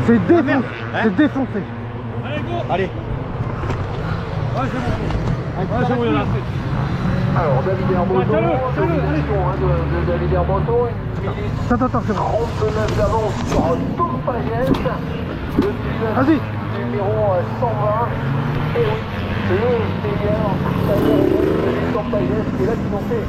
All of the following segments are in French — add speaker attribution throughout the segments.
Speaker 1: C'est défoncé, c'est défoncé.
Speaker 2: Allez, go.
Speaker 3: Allez.
Speaker 2: Ouais, c'est bon, il y en a.
Speaker 4: Alors, David Hermoto, de David Hermoto, une minute
Speaker 1: Attends, c'est bon.
Speaker 4: 39 d'avance sur Tom Pagès, le
Speaker 1: Vas-y.
Speaker 4: numéro 120. Et oui, le meilleur de Tom Pagès, et là, ils ont fait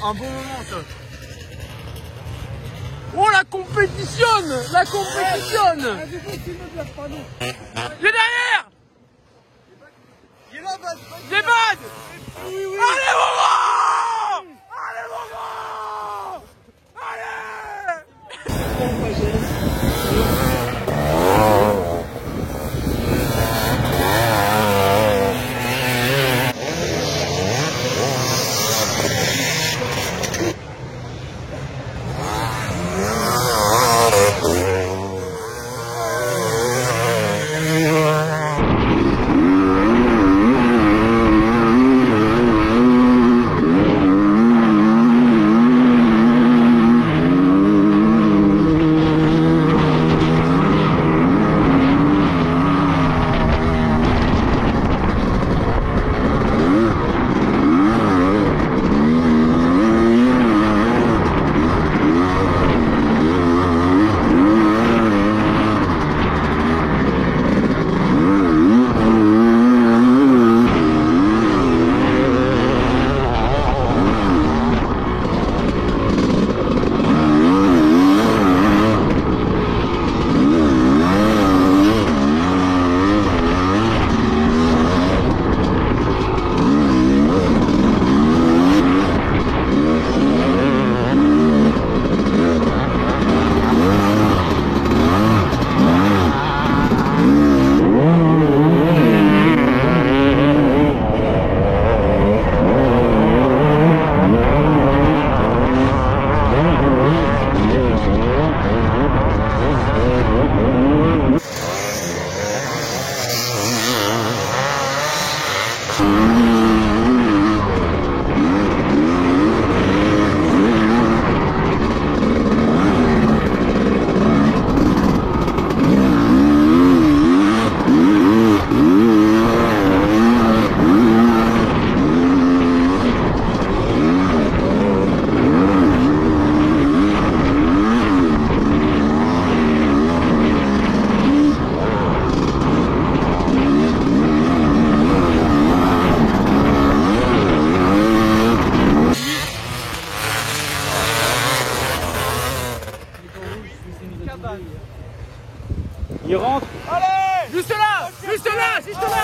Speaker 2: un bon moment ça. Oh la compétitionne. La compétitionne. Il est derrière. Il est là, base. Il est base. Allez mon grand. Allez mon grand. Allez.
Speaker 3: Il rentre.
Speaker 2: Allez. Juste là. Juste là. Juste là.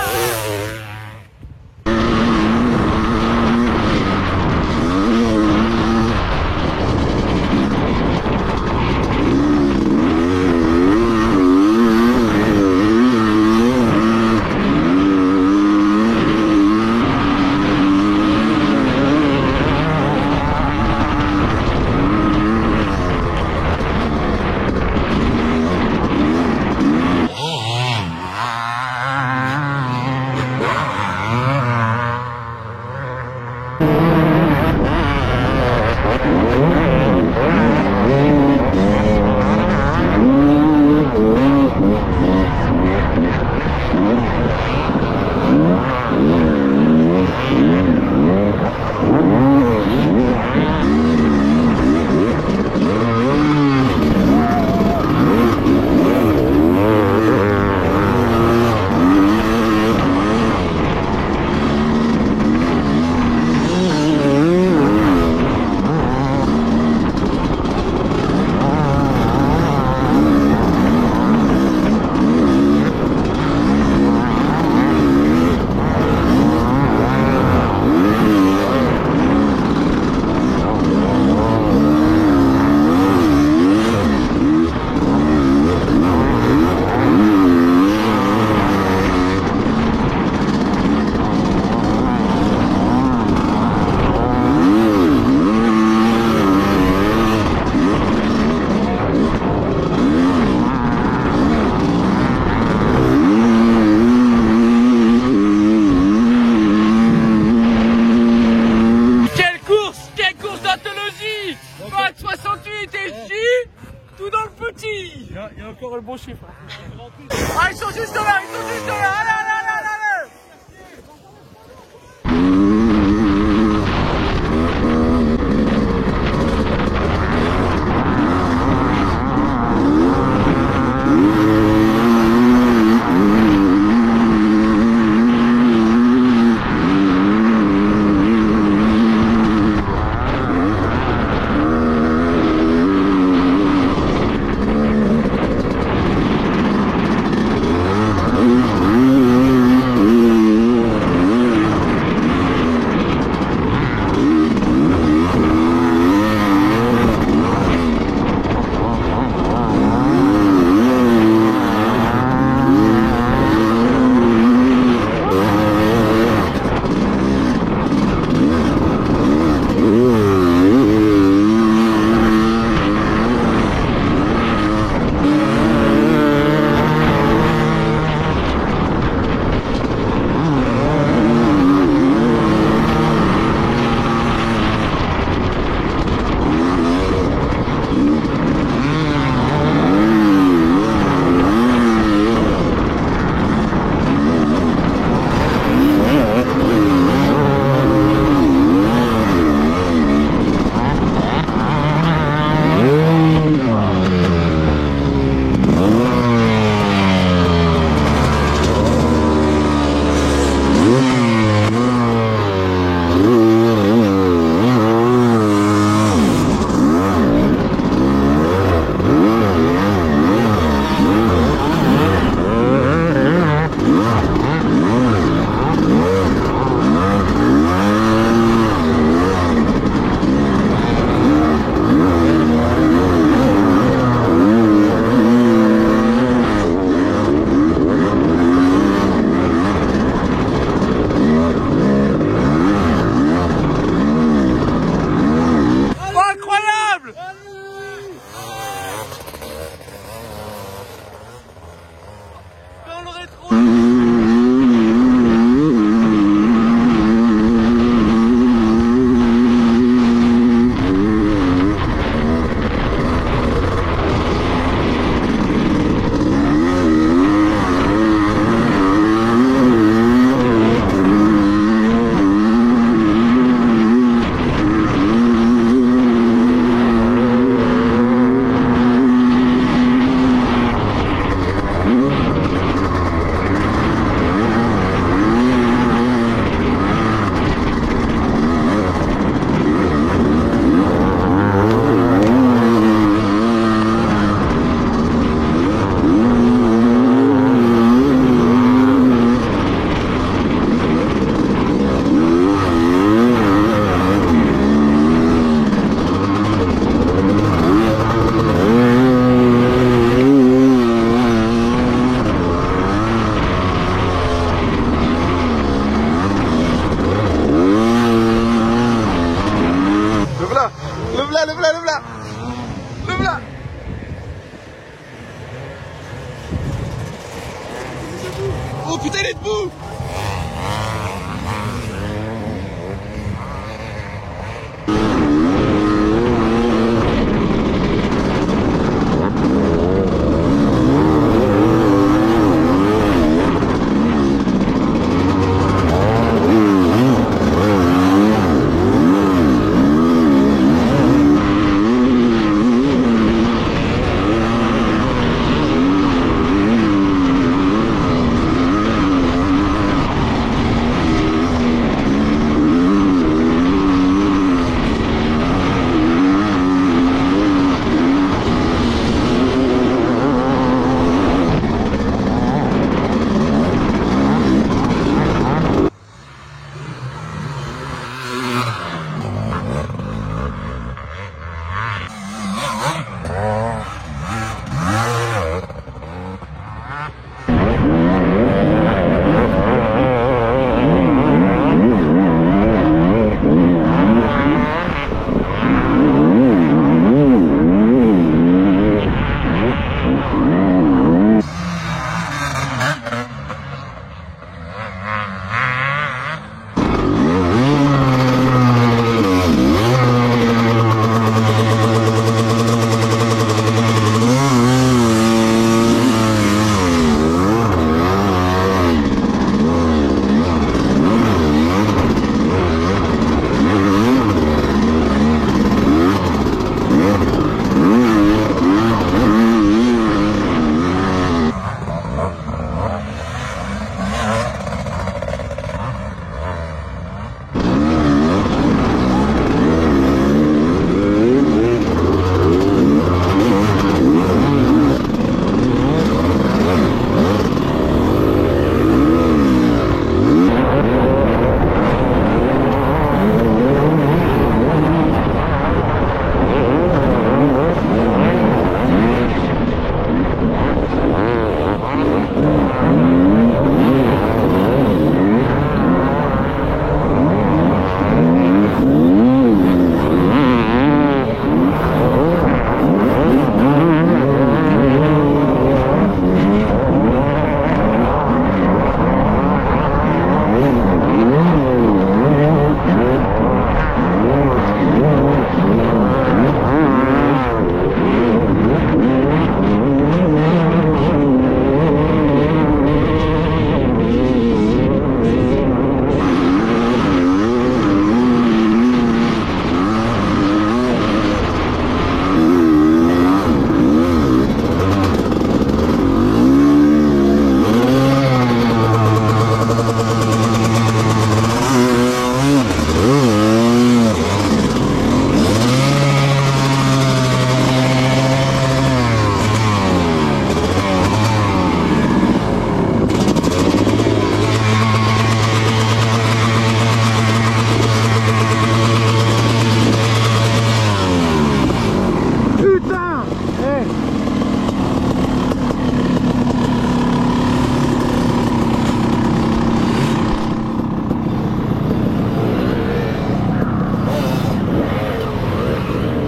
Speaker 2: putain, il est debout.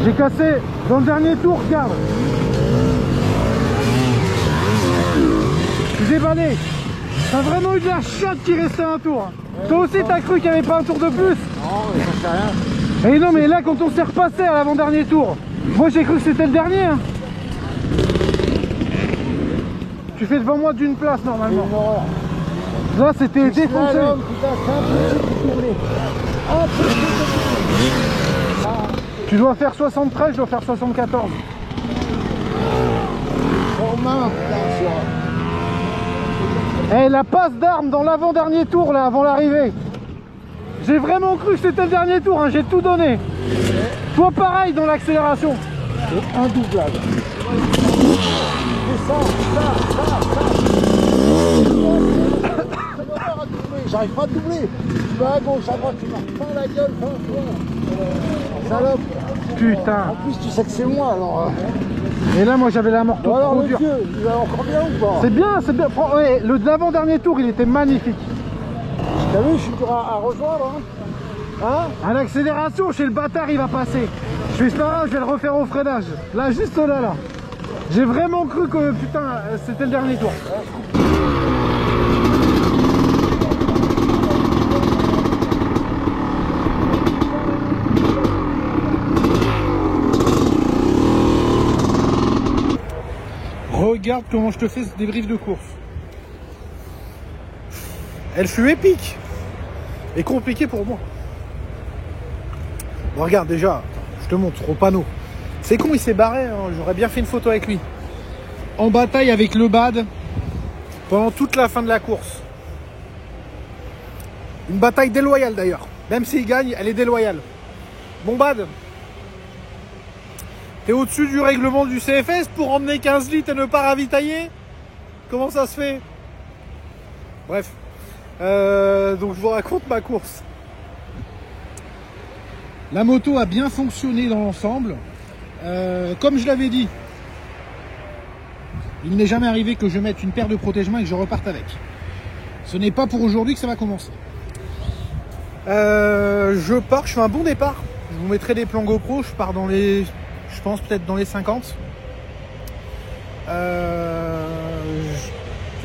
Speaker 1: J'ai cassé dans le dernier tour, regarde. Je suis déballé. T'as vraiment eu de la chatte qui restait un tour. Toi aussi t'as cru qu'il n'y avait pas un tour de plus?
Speaker 3: Non, mais ça fait rien.
Speaker 1: Et non mais là quand on s'est repassé à l'avant-dernier tour, moi j'ai cru que c'était le dernier. Hein. Tu fais devant moi d'une place normalement.
Speaker 3: Une horreur.
Speaker 1: Là c'était défoncé.
Speaker 3: Slalom, putain, c'est impossible de tourner. Impossible de tourner.
Speaker 1: Tu dois faire 73, je dois faire 74.
Speaker 3: Romain, putain,
Speaker 1: Eh, la passe d'armes dans l'avant-dernier tour là, avant l'arrivée. J'ai vraiment cru que c'était le dernier tour, hein, j'ai tout donné. Toi pareil dans l'accélération.
Speaker 3: c'est indoublable. C'est ça. J'arrive pas à doubler. Tu vas à gauche, à droite, tu marques pas la gueule, salope.
Speaker 1: Putain.
Speaker 3: En plus, tu sais que c'est moi, alors.
Speaker 1: Et là, moi j'avais la morte
Speaker 3: Bon, alors
Speaker 1: trop
Speaker 3: le
Speaker 1: dure.
Speaker 3: vieux, il va encore bien ou pas?
Speaker 1: C'est bien, c'est bien. Ouais, le de l'avant-dernier tour, il était magnifique.
Speaker 3: T'as vu, je suis dur à rejoindre, hein?
Speaker 1: À l'accélération, chez le bâtard, il va passer. Je suis pas grave, je vais le refaire au freinage. Là, juste là. J'ai vraiment cru que, putain, c'était le dernier tour. regarde comment je te fais ce débrief de course. Elle fut épique et compliquée pour moi. Bon, regarde déjà, je te montre au panneau. C'est con, il s'est barré, hein. J'aurais bien fait une photo avec lui. En bataille avec le bad pendant toute la fin de la course. Une bataille déloyale d'ailleurs. Même s'il gagne, elle est déloyale. Bon bad, t'es au-dessus du règlement du CFS pour emmener 15 litres et ne pas ravitailler? Comment ça se fait? Bref. Donc je vous raconte ma course. La moto a bien fonctionné dans l'ensemble. Comme je l'avais dit, il n'est jamais arrivé que je mette une paire de protège-mains et que je reparte avec. Ce n'est pas pour aujourd'hui que ça va commencer. Je pars, je fais un bon départ. Je vous mettrai des plans GoPro, je pars dans les... Je pense peut-être dans les 50.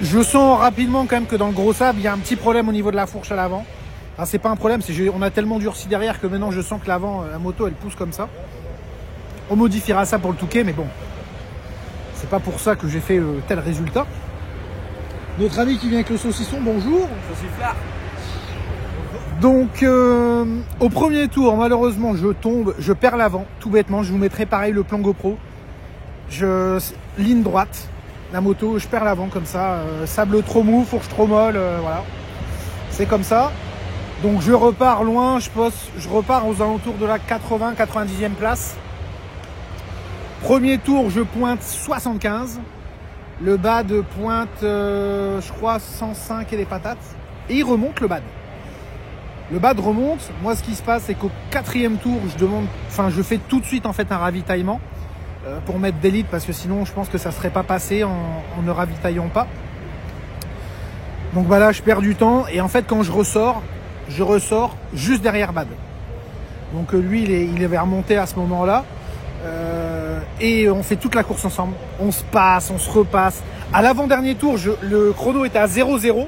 Speaker 1: Je sens rapidement quand même que dans le gros sable, il y a un petit problème au niveau de la fourche à l'avant. Enfin, c'est pas un problème, on a tellement durci derrière que maintenant je sens que l'avant, la moto, elle pousse comme ça. On modifiera ça pour le Touquet, mais bon. C'est pas pour ça que j'ai fait tel résultat. Notre ami qui vient avec le saucisson, bonjour.
Speaker 2: Sauciflard.
Speaker 1: Donc, au premier tour, malheureusement, je tombe, je perds l'avant, tout bêtement. Je vous mettrai pareil le plan GoPro. Ligne droite, la moto, je perds l'avant comme ça. Sable trop mou, fourche trop molle, voilà. C'est comme ça. Donc, je repars loin, je repars aux alentours de la 80-90e place. Premier tour, je pointe 75. Le bad pointe, je crois, 105 et des patates. Et il remonte le bad. Le bad remonte. Moi, ce qui se passe, c'est qu'au 4e tour, je fais tout de suite en fait un ravitaillement pour mettre des litres parce que sinon, je pense que ça ne serait pas passé en ne ravitaillant pas. Donc voilà, je perds du temps. Et en fait, quand je ressors juste derrière bad. Donc lui, il est remonté à ce moment-là. Et on fait toute la course ensemble. On se passe, on se repasse. À l'avant-dernier tour, le chrono était à 0-0.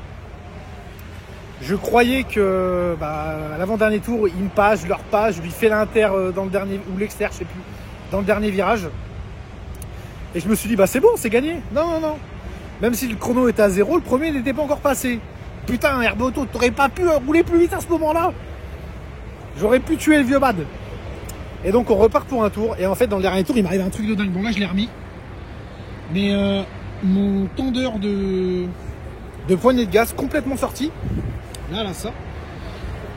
Speaker 1: Je croyais que à l'avant-dernier tour, il me passe, je le repasse, je lui fais l'inter dans le dernier, ou l'externe, je sais plus, dans le dernier virage. Et je me suis dit, c'est bon, c'est gagné. Non. Même si le chrono était à 0, le premier n'était pas encore passé. Putain, Herbe Auto, t'aurais pas pu rouler plus vite à ce moment-là. J'aurais pu tuer le vieux bad. Et donc on repart pour un tour. Et en fait, dans le dernier tour, il m'arrive un truc de dingue. Bon, là, je l'ai remis. Mais mon tendeur de poignée de gaz complètement sorti. Là, ça.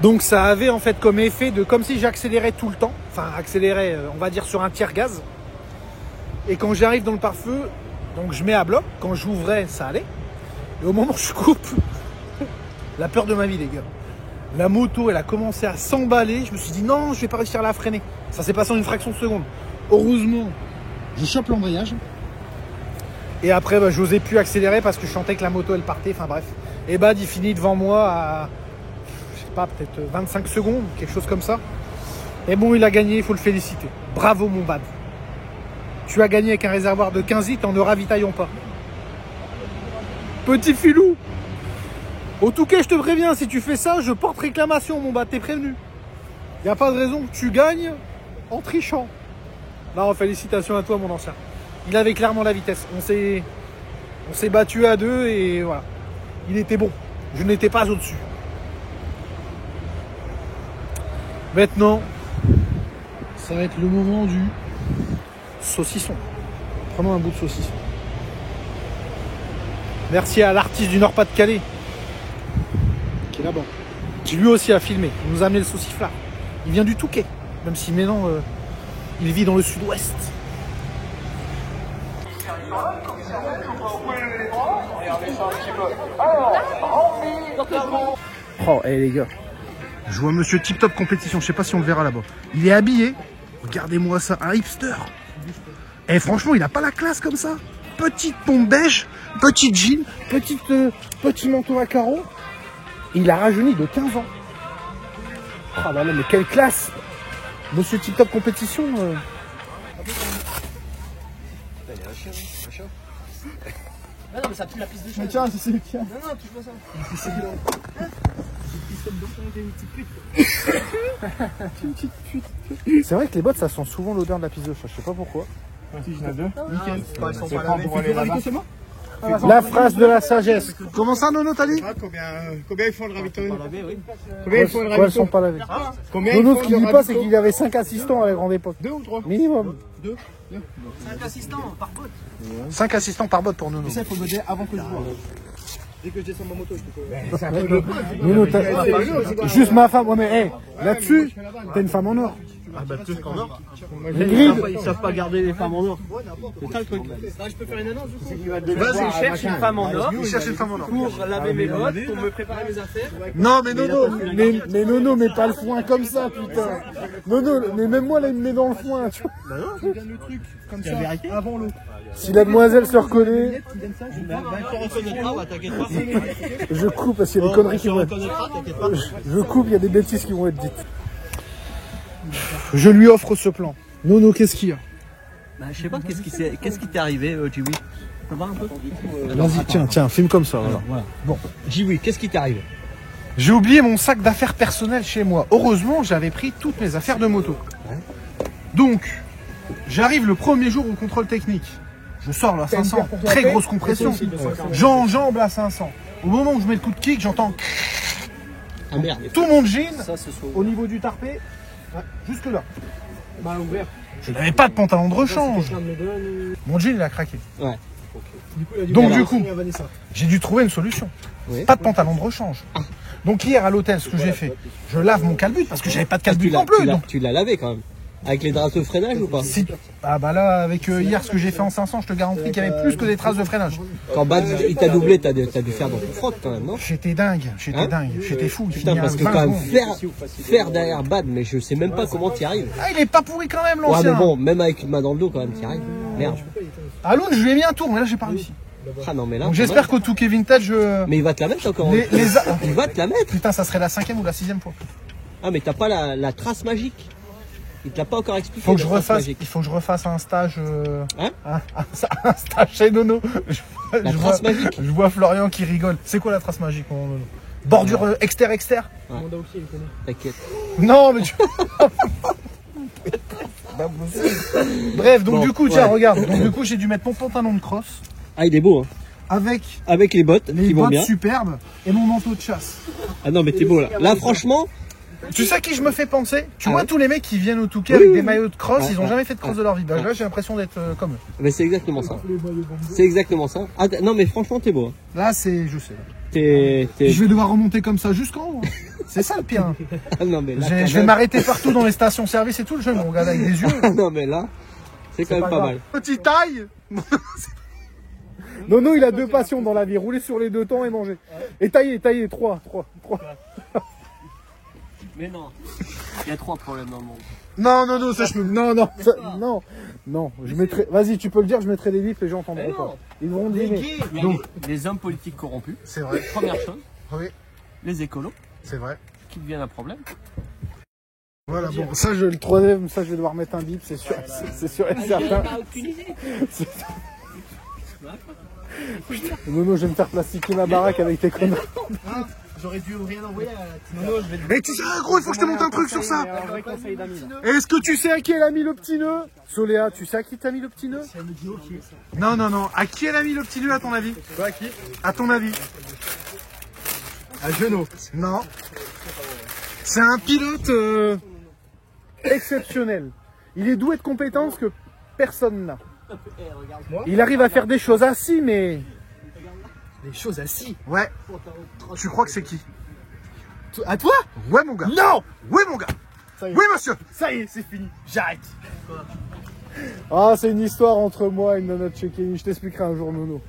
Speaker 1: Donc ça avait en fait comme effet de comme si j'accélérais tout le temps. Enfin, accélérais, on va dire, sur un tiers gaz. Et quand j'arrive dans le pare-feu, donc je mets à bloc. Quand j'ouvrais, ça allait. Et au moment où je coupe, la peur de ma vie, les gars. La moto, elle a commencé à s'emballer. Je me suis dit non, je vais pas réussir à la freiner. Ça s'est passé en une fraction de seconde. Heureusement, je chope l'embrayage. Et après, j'osais plus accélérer parce que je sentais que la moto, elle partait. Enfin bref. Et bad, il finit devant moi à, je sais pas, peut-être 25 secondes, quelque chose comme ça. Et bon, il a gagné, il faut le féliciter. Bravo, mon bad. Tu as gagné avec un réservoir de 15 litres en ne ravitaillant pas. Petit filou. Au Touquet, je te préviens, si tu fais ça, je porte réclamation, mon bad, t'es prévenu. Il n'y a pas de raison que tu gagnes en trichant. Non, félicitations à toi, mon ancien. Il avait clairement la vitesse. On s'est battu à deux et voilà. Il était bon. Je n'étais pas au-dessus. Maintenant, ça va être le moment du saucisson. Prenons un bout de saucisson. Merci à l'artiste du Nord-Pas-de-Calais qui est là-bas, qui lui aussi a filmé. Il nous a amené le sauciflard. Il vient du Touquet, même si maintenant il vit dans le sud-ouest. Oh, les gars, je vois monsieur Tip Top Compétition, je sais pas si on le verra là-bas. Il est habillé, regardez-moi ça, un hipster. Et franchement, il a pas la classe comme ça. Petite pompe beige, petite jean, petit manteau à carreaux. Il a rajeuni de 15 ans. Oh là là, mais quelle classe! Monsieur Tip Top Compétition.
Speaker 2: Ah non, mais ça pue la piste de chemin.
Speaker 1: Mais tiens, c'est le tien.
Speaker 2: Non, touche pas ça.
Speaker 1: C'est vrai que les bottes, ça sent souvent l'odeur de la piste de chat, je sais pas pourquoi.
Speaker 3: Si, j'en ai 2. Nickel.
Speaker 2: Ils sont pas lavés.
Speaker 1: La phrase de la sagesse. Comment ça, Nono, t'as dit?
Speaker 3: Combien ils font le ravitaillement?
Speaker 1: Combien elles sont pas lavées? Nono, ce qu'il dit pas, c'est qu'il avait 5 assistants à la grande époque.
Speaker 3: 2 ou 3?
Speaker 1: Minimum.
Speaker 3: 2.
Speaker 2: 5 assistants par botte.
Speaker 1: 5 assistants par botte pour Nono.
Speaker 3: Ça, il faut me dire avant que je vois. Dès que je descends ma moto, je peux.
Speaker 1: Nono, juste ma femme. Ouais, mais hey, là-dessus, t'as une femme en or.
Speaker 3: Ah bah plus qu'en or.
Speaker 2: Ils savent pas garder les femmes en or. C'est ça le truc. Là, je peux faire une annonce du coup. Vas-y, cherche une femme en or.
Speaker 1: Il cherche une femme en or.
Speaker 2: Pour laver mes bottes, pour me préparer mes affaires.
Speaker 1: Non, mais Nono, mais Nono, mais pas le foin comme ça, putain. Nono, mais même moi, là, il me met dans le foin, tu vois.
Speaker 3: Bah non, je gagne le truc. Comme ça, avant l'eau.
Speaker 1: Si la demoiselle se reconnaît,
Speaker 2: T'inquiète pas.
Speaker 1: je coupe parce qu'il y a des conneries qui vont être. Je coupe, il y a des bêtises qui vont être dites. Je lui offre ce plan. Nono, qu'est-ce qu'il y a?
Speaker 2: Bah, je sais pas, qu'est-ce qui t'est arrivé, Jiwi? Ça va un peu?
Speaker 1: Vas-y, tiens, filme comme ça. Voilà.
Speaker 2: Bon, Jiwi, qu'est-ce qui t'est arrivé?
Speaker 1: J'ai oublié mon sac d'affaires personnel chez moi. Heureusement, j'avais pris toutes mes affaires de moto. Donc, j'arrive le premier jour au contrôle technique. Je sors la 500, très grosse compression. J'enjambe la 500. Au moment où je mets le coup de kick, j'entends
Speaker 2: Ah merde.
Speaker 1: tout mon jean
Speaker 2: Ça, ce soit...
Speaker 1: au niveau du tarpé, jusque là. Je n'avais pas de pantalon de rechange. Mon jean, il a craqué.
Speaker 2: Ouais.
Speaker 1: Donc du coup, j'ai dû trouver une solution.
Speaker 2: Oui.
Speaker 1: Pas de pantalon de rechange. Donc hier à l'hôtel, ce que j'ai fait, je lave mon calbut parce que j'avais pas de calbut non plus. Donc,
Speaker 2: Tu l'as lavé quand même. Avec les draps de freinage ou pas?
Speaker 1: si... Ah bah là, avec hier ce que j'ai fait en 500, je te garantis qu'il y avait plus que des traces de freinage.
Speaker 2: Quand Bad il t'a doublé, t'as dû faire dans ton frotte quand même, non?
Speaker 1: J'étais dingue, j'étais fou. Il
Speaker 2: Putain,
Speaker 1: finit à
Speaker 2: parce que
Speaker 1: 20
Speaker 2: quand même
Speaker 1: secondes.
Speaker 2: faire derrière Bad, mais je sais même pas comment t'y arrives.
Speaker 1: Ah, il est pas pourri quand même
Speaker 2: Ouais,
Speaker 1: l'ancien.
Speaker 2: mais bon, même avec une main dans le dos quand même t'y arrives. Merde.
Speaker 1: À Loun, je lui ai mis un tour, mais là j'ai pas réussi.
Speaker 2: Ah non, mais là.
Speaker 1: Donc j'espère qu'au Touquet Vintage,
Speaker 2: Mais il va te la mettre encore. Il va te la mettre.
Speaker 1: Putain, ça serait la 5e ou la 6e fois.
Speaker 2: Ah, mais t'as pas la trace magique. Il te l'a pas encore expliqué.
Speaker 1: Il faut
Speaker 2: magique.
Speaker 1: que je refasse un stage.
Speaker 2: Hein
Speaker 1: un stage chez Nono.
Speaker 2: La trace magique.
Speaker 1: Je vois Florian qui rigole. C'est quoi la trace magique, mon Nono? Bordure externe.
Speaker 2: Ouais. T'inquiète.
Speaker 1: Non, mais tu. Bref, donc du coup, tiens, regarde. Donc du coup, j'ai dû mettre mon pantalon de cross
Speaker 2: Ah, il est beau, hein. Avec les bottes
Speaker 1: les
Speaker 2: qui vont
Speaker 1: bottes
Speaker 2: bien.
Speaker 1: superbes et mon manteau de chasse.
Speaker 2: Ah non, mais t'es beau là. Là, franchement.
Speaker 1: Tu sais à qui je me fais penser? Tu vois
Speaker 2: ouais.
Speaker 1: tous les mecs qui viennent au Touquet avec des maillots de cross, ils ont
Speaker 2: ouais.
Speaker 1: jamais fait de cross de leur vie. Bah, là, j'ai l'impression d'être comme eux.
Speaker 2: Mais c'est exactement ça. C'est exactement ça. Ah, non, mais franchement, t'es beau. Hein.
Speaker 1: Là, c'est, je sais.
Speaker 2: T'es.
Speaker 1: Je vais devoir remonter comme ça jusqu'en haut. C'est ça le pire. Hein.
Speaker 2: Ah non, mais là.
Speaker 1: Je vais m'arrêter partout dans les stations-service et tout. Je vais me regarder avec des yeux.
Speaker 2: Ah non, mais là, c'est quand même pas mal.
Speaker 1: Petite taille. Nono, il a deux passions dans la vie, rouler sur les deux temps et manger. Et tailler, trois.
Speaker 2: Mais non, il y a 3 problèmes dans le monde.
Speaker 1: Non, Nono, ça je peux. Non, je mettrai. Vas-y, tu peux le dire, je mettrai des bifs, les gens entendront pas. Ils vont dîner.
Speaker 2: Donc, les hommes politiques corrompus,
Speaker 1: C'est vrai.
Speaker 2: première chose.
Speaker 1: Oui,
Speaker 2: Les écolos,
Speaker 1: c'est vrai.
Speaker 2: qui deviennent un problème.
Speaker 1: Voilà, bon, ça, le troisième, ça, je vais devoir mettre un bip, c'est sûr et certain. Nono, je vais me faire plastiquer ma baraque avec tes conneries.
Speaker 3: J'aurais dû rien envoyer à Nono.
Speaker 1: Mais tu sais, gros, il faut que je te montre un truc sur ça. Est-ce que tu sais à qui elle a mis le petit nœud? Soléa, tu sais à qui t'as mis le petit nœud? Non. À qui elle a mis le petit nœud, à ton avis?
Speaker 3: Toi, à qui?
Speaker 1: À ton avis?
Speaker 3: À Genoux.
Speaker 1: Non. C'est un pilote exceptionnel. Il est doué de compétences que personne n'a. Il arrive à faire des choses assis, mais...
Speaker 3: Les choses assis.
Speaker 1: Ouais. Tu crois que c'est qui?
Speaker 3: À toi?
Speaker 1: Ouais, mon gars.
Speaker 3: Non!
Speaker 1: Oui, mon gars. Oui, monsieur.
Speaker 3: Ça y est, c'est fini. J'arrête.
Speaker 1: Ah, c'est une histoire entre moi et Nono Tchekeni. Je t'expliquerai un jour, Nono.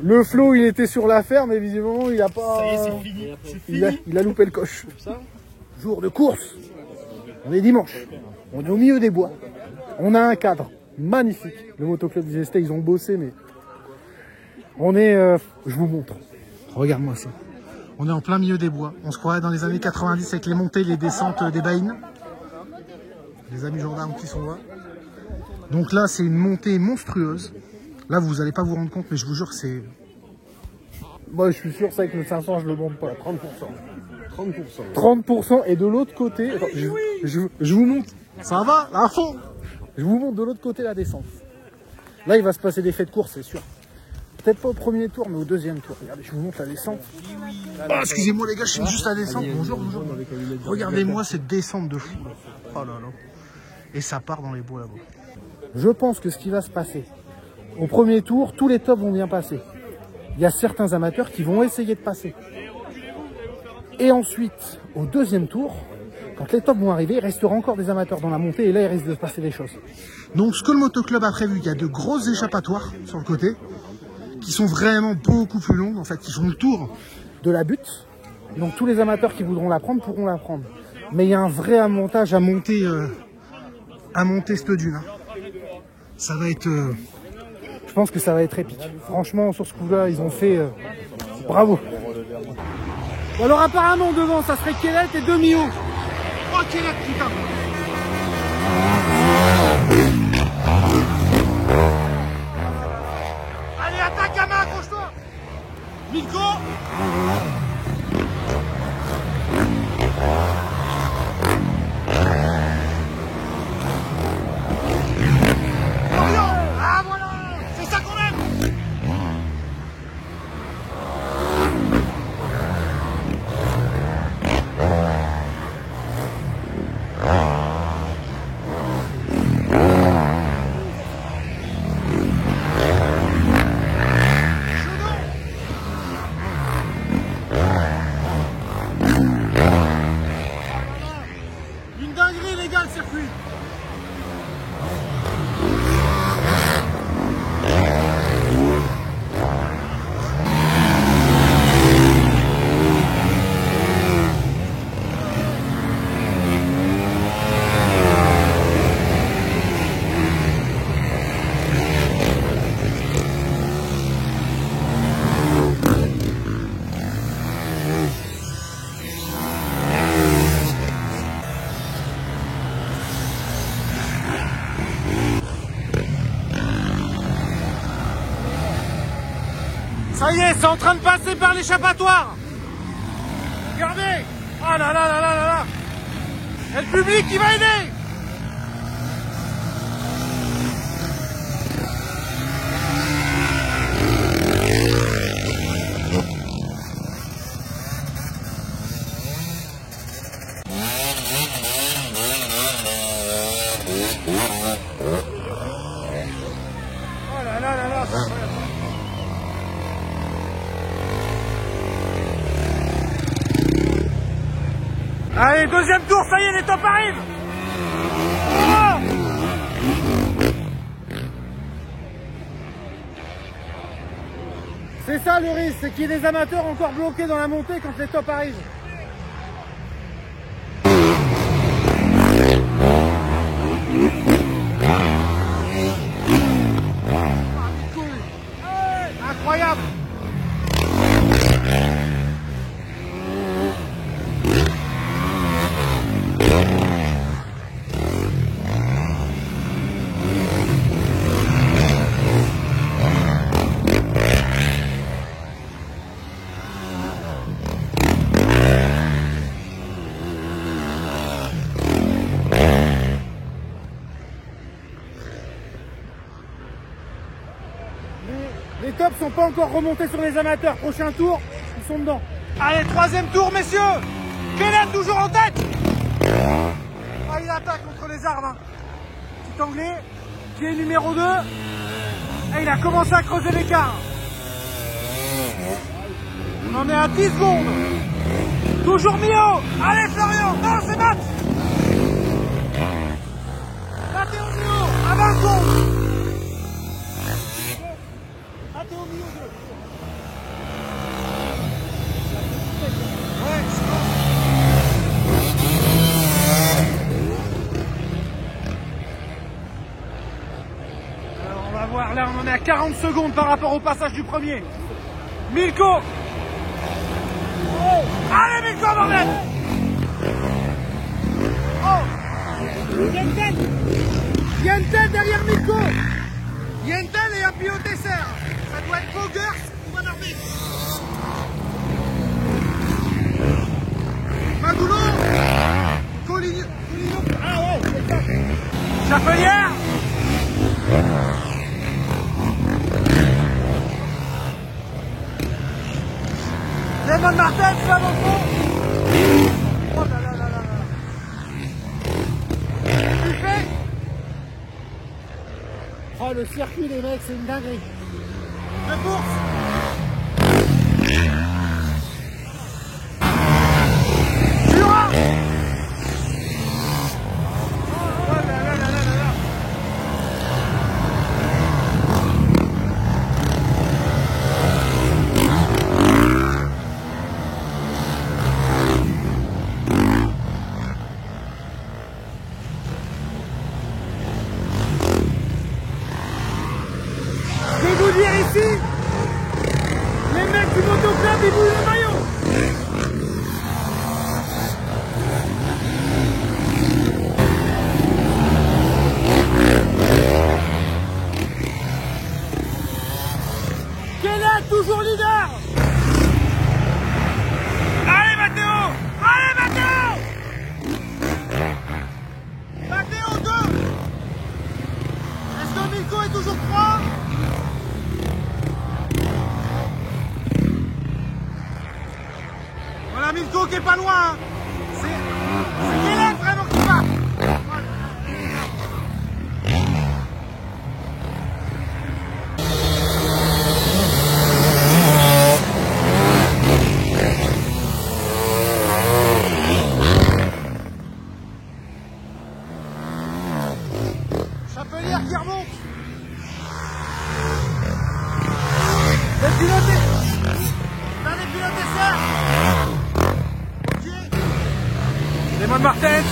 Speaker 1: Le Flo, il était sur l'affaire, mais visiblement, il a pas...
Speaker 3: Ça y est, c'est fini. C'est fini.
Speaker 1: Il a loupé le coche. Jour de course. On est dimanche. On est au milieu des bois. On a un cadre magnifique. Le motoclub des Estés, ils ont bossé, mais... On est... je vous montre. Regarde-moi ça. On est en plein milieu des bois. On se croirait dans les années 90 avec les montées, les descentes des baïnes. Les amis gendarmes qui sont là. Donc là, c'est une montée monstrueuse. Là, vous n'allez pas vous rendre compte, mais je vous jure que c'est... Moi, je suis sûr que ça, avec le 500, je le monte pas. 30%. 30%. Et de l'autre côté... Attends, je vous montre. Ça va, à fond. Je vous montre de l'autre côté la descente. Là, il va se passer des faits de course, c'est sûr. Peut-être pas au premier tour, mais au deuxième tour. Regardez, je vous montre la descente. Oh, excusez-moi les gars, je filme juste la descente. Bonjour, bonjour. Regardez-moi cette descente de fou. Oh là là. Et ça part dans les bois là-bas. Je pense que ce qui va se passer, au premier tour, tous les tops vont bien passer. Il y a certains amateurs qui vont essayer de passer. Et ensuite, au deuxième tour, quand les tops vont arriver, il restera encore des amateurs dans la montée et là, il risque de se passer des choses. Donc, ce que le motoclub a prévu, il y a de grosses échappatoires sur le côté qui sont vraiment beaucoup plus longues, en fait, qui font le tour de la butte. Donc, tous les amateurs qui voudront la prendre pourront la prendre. Mais il y a un vrai amontage à monter cette dune. Ça va être... je pense que ça va être épique. Franchement, sur ce coup-là, ils ont fait... bravo. Bon, alors, apparemment, devant, ça serait Kellet et Demi-Haut. Oh, Kellet, putain. Allez, attaque à main, accroche-toi. Milko. Ah, voilà. C'est ça qu'on aime. Une dinguerie les gars le circuit. Ça y est, c'est en train de passer par l'échappatoire. Regardez. Ah là là là là là là. Et le public qui va aider. Oh là là là là. Allez, deuxième tour, ça y est, les tops arrivent. Oh, c'est ça le risque, c'est qu'il y ait des amateurs encore bloqués dans la montée quand les tops arrivent. Incroyable. Les tops sont pas encore remontés sur les amateurs. Prochain tour, ils sont dedans. Allez, troisième tour, messieurs. Kellet toujours en tête. Ah, il attaque contre les arbres. Hein. Petit anglais, qui est numéro 2. Et il a commencé à creuser l'écart. On en est à 10 secondes. Toujours Mio. Allez, Florian. Non, c'est Matt. Mathéo Mio, à 20 secondes. Alors on va voir, là on en est à 40 secondes par rapport au passage du premier. Milko. Oh. Allez Milko, bordel. Oh. Il y a une tête derrière Milko. Il y a une tête et un pilote dessert. Ça doit être Bogers ou Van Aert. Magoulot. Collignon. Ah ouais, c'est ça. Chapelière.
Speaker 2: Raymond Martin, tu vas mon fond. Oh là là là là là. Tu fais.
Speaker 1: Oh, le circuit, les mecs, c'est une dinguerie.
Speaker 2: De course. Jura. Oh là là là là là là.
Speaker 1: Je vais vous dire ici, les mecs du motoclub, ils bougent le maillot. Quel est toujours leader?
Speaker 2: Allez Mathéo. Allez Mathéo. Mathéo 2. Est-ce que Milko est toujours 3? Voilà Milko qui est pas loin. Hein. C'est Kélek vraiment qui va. Chapelière qui remonte. Le pilote est... L'un des pilotes est serre. Ok. Raymond Martin.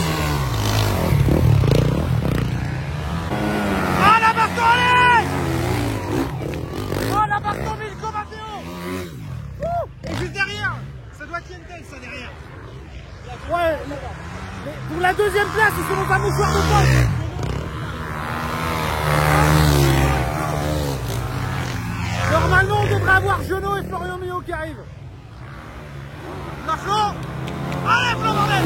Speaker 2: Ah la baston, allez. Oh la baston Milko Mathéo. Et juste derrière. Ça doit être Yentel ça derrière.
Speaker 1: Ouais, mais pour la deuxième place, ils sont dans un mouchoir de poche. Normalement, on devrait avoir Genot et Florian Millot qui arrivent.
Speaker 2: La Flo. Allez Flo bordel.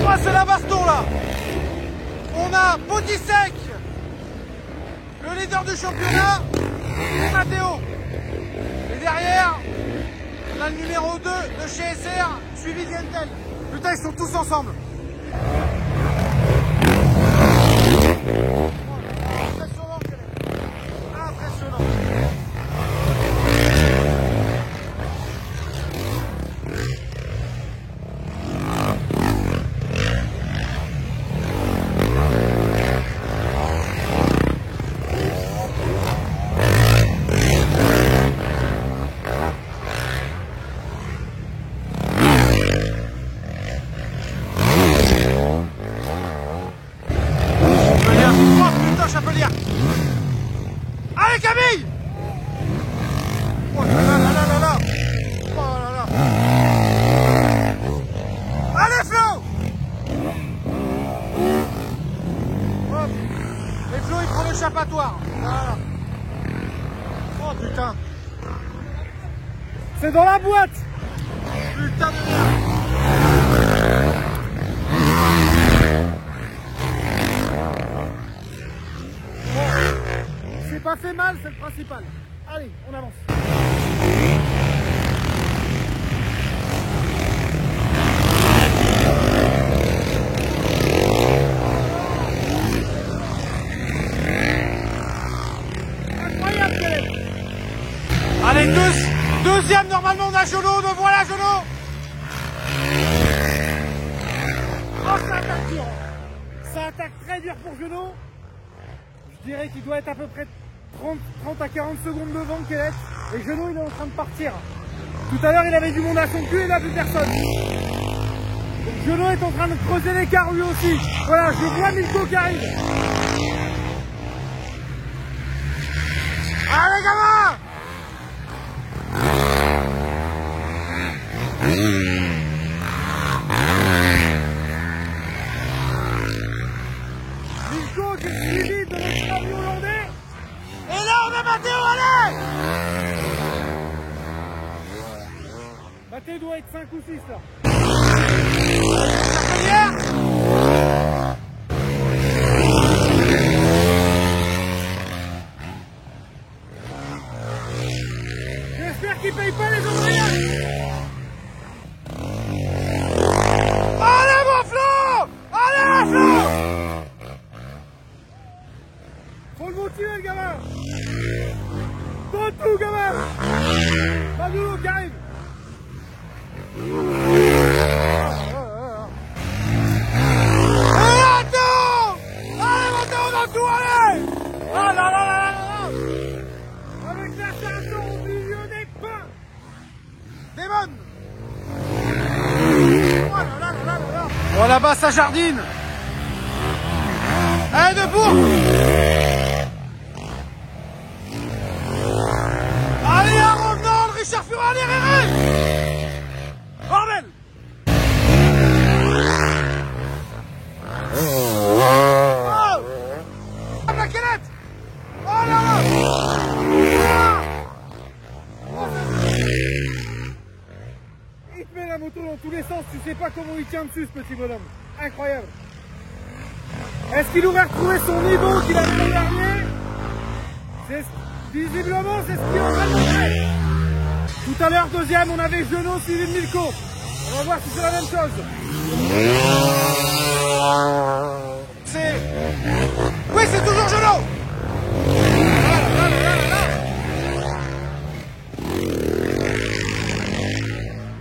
Speaker 2: Oh, c'est la baston là. On a Potisek, le leader du championnat, et Mathéo. Et derrière, on a le numéro 2 de chez SR, suivi d'Yentel. Putain, ils sont tous ensemble. Impressionnant, Kélek. Impressionnant. Oh putain, Chapelière. Allez Camille. Oh là là là là là là. Oh là là. Allez Flo. Hop. Et Flo il prend l'échappatoire. Voilà. Oh putain.
Speaker 1: C'est dans la boîte.
Speaker 2: Putain de merde.
Speaker 1: C'est pas fait mal, c'est le principal. Allez, on avance. Incroyable, Kélek.
Speaker 2: Allez, deuxième, normalement on a Genot, nous voilà Genot.
Speaker 1: Oh, ça attaque dur. Ça attaque très dur pour Genot. Je dirais qu'il doit être à peu près 30 à 40 secondes devant Kélek. Et Genot, il est en train de partir. Tout à l'heure, il avait du monde à son cul et là, plus personne. Donc Genot est en train de creuser l'écart lui aussi. Voilà, je vois Milko qui arrive.
Speaker 2: Allez gamin.
Speaker 1: Milko qui est suivi de notre ami hollandais.
Speaker 2: Et là on a Mathéo, allez.
Speaker 1: Mathéo doit être 5 ou 6 là.
Speaker 2: Chapelière.
Speaker 1: qui paye pas les ouvriers.
Speaker 2: Allez mon Flo! Allez Flo!
Speaker 1: Faut le motiver le gamin. Donne tout gamin. Pas de l'eau qui arrive.
Speaker 2: Et attends! Allez Mathéo, on a tout, allez! Ah là là là là là!
Speaker 1: Avec la station au milieu des pains.
Speaker 2: Démon! Oh là là là là là! Oh là-bas, ça jardine! Allez, debout! Allez, un revenant de Richard Furent, allez, Réré! Bordel! Oh! La canette! Oh là là!
Speaker 1: Il te met la moto dans tous les sens, tu sais pas comment il tient dessus ce petit bonhomme. Incroyable. Est-ce qu'il aurait retrouvé son niveau qu'il avait l'an dernier? Visiblement, c'est ce qu'il est en train de montrer. Tout à l'heure, deuxième, on avait Genot suivi de Milko. On va voir si c'est la même chose.
Speaker 2: Oui, c'est toujours Genot!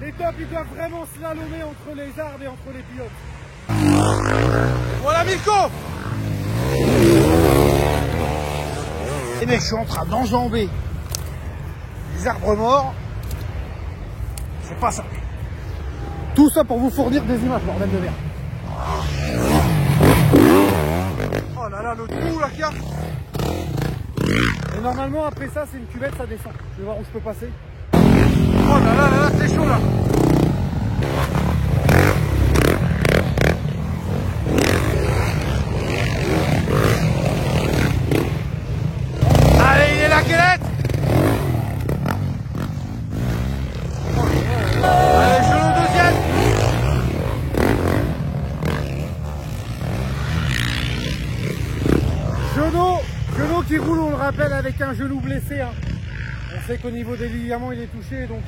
Speaker 1: Les tops, ils doivent vraiment slalomer entre les arbres et entre les pilotes.
Speaker 2: Voilà Milko!
Speaker 1: Les mecs, je suis en train d'enjamber les arbres morts. C'est pas ça. Tout ça pour vous fournir des images, bordel de merde.
Speaker 2: Oh là là, le trou là qu'il y a!
Speaker 1: Et normalement, après ça, c'est une cuvette, ça descend. Je vais voir où je peux passer.
Speaker 2: Oh là là là là, c'est chaud là! Allez, il est là, Kellett! Allez, Genot deuxième!
Speaker 1: Genot qui roule, on le rappelle, avec un genou blessé. Hein. On sait qu'au niveau des ligaments, il est touché, donc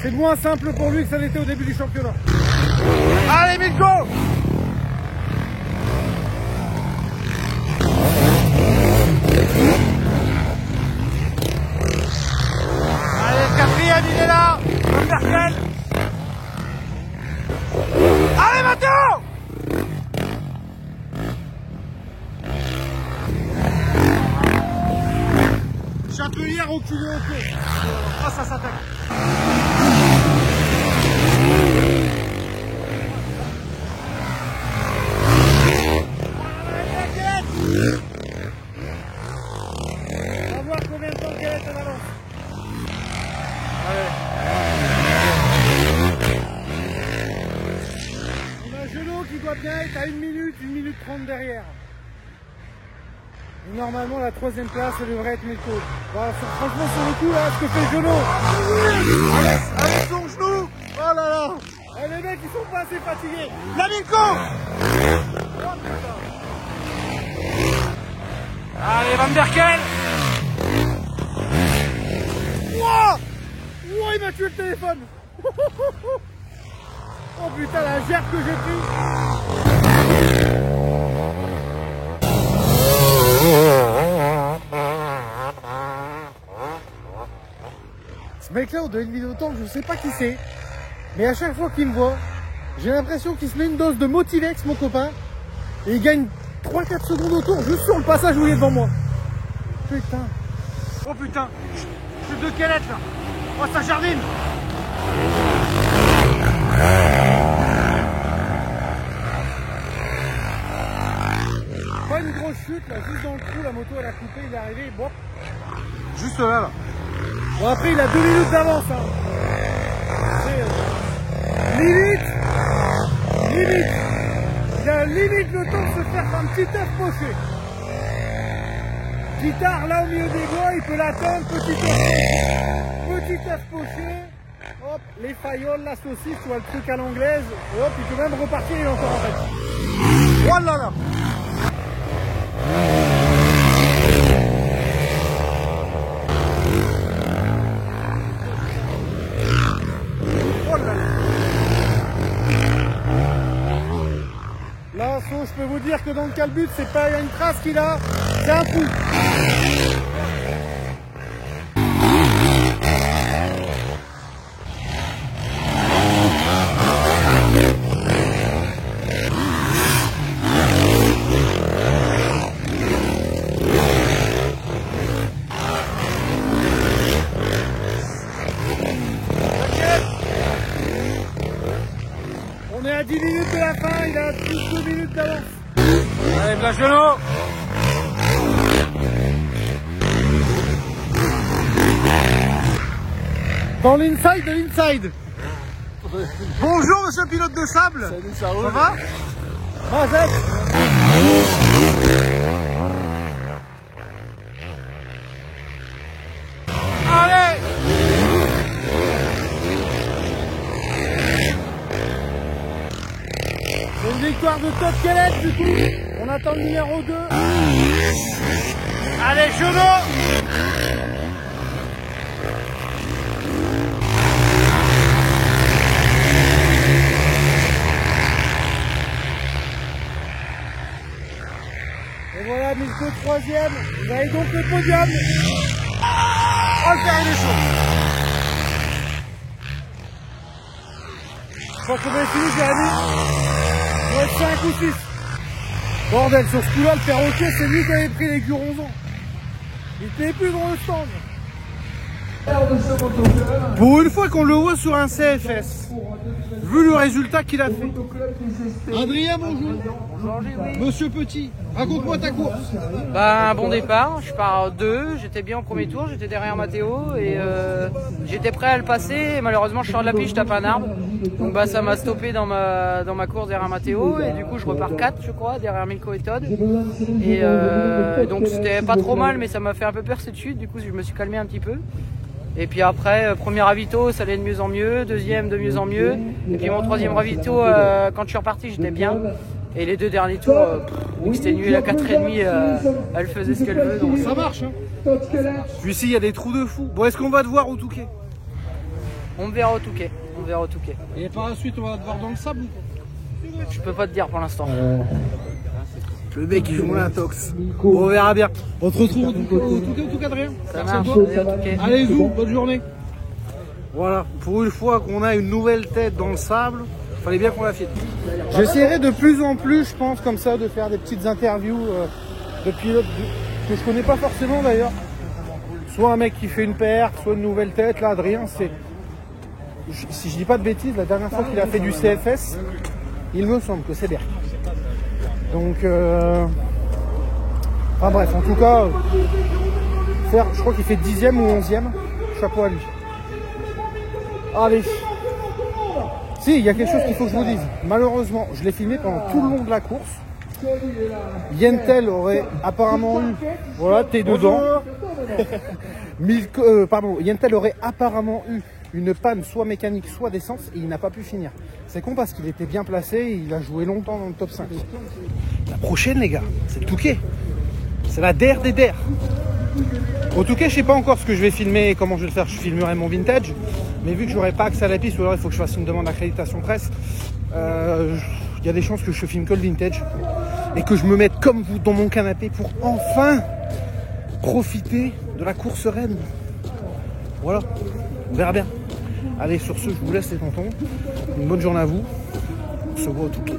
Speaker 1: c'est moins simple pour lui que ça l'était au début du championnat.
Speaker 2: Allez, Milko! Allez, le quatrième, il est là! Van der Kel. Allez, Mathéo!
Speaker 1: Chapelier reculé au pied.
Speaker 2: Ah, ça s'attaque!
Speaker 1: On va voir combien de temps qu'elle est en avance. On a Genot qui doit bien être à 1 minute 30 derrière. Et normalement, la troisième place, elle devrait être Milko. Bon, franchement, sur le coup, là, ce que fait Genot.
Speaker 2: Avec son genou! Oh là là!
Speaker 1: Les mecs, ils sont pas assez fatigués.
Speaker 2: La Milko! Allez, Van der Kel!
Speaker 1: Wouah! Wouah, il m'a tué le téléphone. Oh putain, la gerbe que j'ai pris. Ce mec-là, on doit une vidéo temps, je sais pas qui c'est. Mais à chaque fois qu'il me voit, j'ai l'impression qu'il se met une dose de Motivex, mon copain. Et il gagne 3-4 secondes autour, juste sur le passage où il est devant moi. Putain.
Speaker 2: Oh putain! Chute de Kellett là! Oh, ça jardine!
Speaker 1: Pas une grosse chute, là, juste dans le trou, la moto elle a coupé, il est arrivé, bon.
Speaker 2: Juste là, là.
Speaker 1: Bon, après, il a 2 minutes d'avance. Hein. Limite. Il a limite le temps de se faire un petit œuf poché. Guitare là au milieu des bois, il peut l'attendre, petit œuf poché. Hop, les failloles, la saucisse, tu vois le truc à l'anglaise. Hop, il peut même repartir, il est encore en tête.
Speaker 2: Oh là là!
Speaker 1: faut dire que dans le calbut, c'est pas une trace qu'il a, c'est un coup. On est à 10 minutes de la fin, il a plus de 2 minutes d'avance.
Speaker 2: Allez, Blacheno.
Speaker 1: Dans l'inside de l'inside.
Speaker 2: Bonjour, monsieur le pilote de sable.
Speaker 3: Salut, ça
Speaker 2: Ça
Speaker 3: roule.
Speaker 2: va?
Speaker 1: Mazette.
Speaker 2: Allez.
Speaker 1: C'est une victoire de Todd Kellett du coup. On attend le numéro 2.
Speaker 2: Allez, Jono.
Speaker 1: Et voilà, Milko 3ème. Vous avez donc le podium.
Speaker 2: Oh, le carré des choses.
Speaker 1: Je crois qu'on va finir, Jérémy. Il doit être 5 ou 6. Bordel, sur ce coup-là, le perroquet, c'est lui qui avait pris les curonzons. Il était plus dans le stand. Pour une fois qu'on le voit sur un CFS, vu le résultat qu'il a fait. Adrien, bonjour.
Speaker 5: Bonjour Jérémy.
Speaker 1: Monsieur Petit, raconte-moi ta course.
Speaker 5: Bah, un bon départ, je pars 2, j'étais bien au premier tour, j'étais derrière Matteo et j'étais prêt à le passer et malheureusement je sors de la piste, je tape un arbre. Donc bah ça m'a stoppé dans ma course derrière Matteo et du coup je repars 4 je crois derrière Milko et Todd. Et donc c'était pas trop mal mais ça m'a fait un peu peur cette chute, du coup je me suis calmé un petit peu. Et puis après, premier ravito, ça allait de mieux en mieux, deuxième de mieux en mieux. Et puis mon troisième ravito, quand je suis reparti, j'étais bien. Et les 2 derniers tours, vu que c'était nul à 4,5, elle faisait ce qu'elle veut. Donc
Speaker 1: Ça marche, hein. Celui-ci, il y a des trous de fou. Bon, est-ce qu'on va te voir au Touquet?
Speaker 5: on me verra au Touquet. On me verra au Touquet.
Speaker 1: Et par la suite, on va te voir dans le sable ou quoi?
Speaker 5: Je peux pas te dire pour l'instant.
Speaker 1: Le mec, il joue l'intox. On verra bien. On te retrouve au Touquet, au Touquet, Adrien?
Speaker 5: Ça
Speaker 1: Merci à
Speaker 5: marche,
Speaker 1: toi.
Speaker 5: allez, au Touquet.
Speaker 1: Allez, Zou, bonne journée. Voilà, pour une fois qu'on a une nouvelle tête dans le sable, fallait bien qu'on la filme. J'essaierai de plus en plus, je pense, comme ça, de faire des petites interviews de pilotes que je connais pas forcément d'ailleurs. Soit un mec qui fait une PR, soit une nouvelle tête. Là, Adrien, c'est... Si je dis pas de bêtises, la dernière fois qu'il a fait du CFS, il me semble que c'est Berck. Donc, enfin bref, en tout cas, je crois qu'il fait 10e ou 11e. Chapeau à lui. Allez. Si, il y a quelque chose qu'il faut que je vous dise. Malheureusement, je l'ai filmé pendant tout le long de la course. Yentel aurait apparemment eu... Voilà, t'es dedans. Yentel aurait apparemment eu une panne soit mécanique, soit d'essence, et il n'a pas pu finir. C'est con parce qu'il était bien placé et il a joué longtemps dans le top 5. La prochaine, les gars, c'est le Touquet. C'est la DER des DER. Au Touquet, je sais pas encore ce que je vais filmer et comment je vais le faire. Je filmerai mon vintage, mais vu que j'aurai pas accès à la piste, ou alors il faut que je fasse une demande d'accréditation presse, il y a des chances que je filme que le vintage et que je me mette comme vous dans mon canapé pour enfin profiter de la course reine. Voilà, on verra bien. Allez, sur ce, je vous laisse les tontons. Une bonne journée à vous. On se voit au Touquet.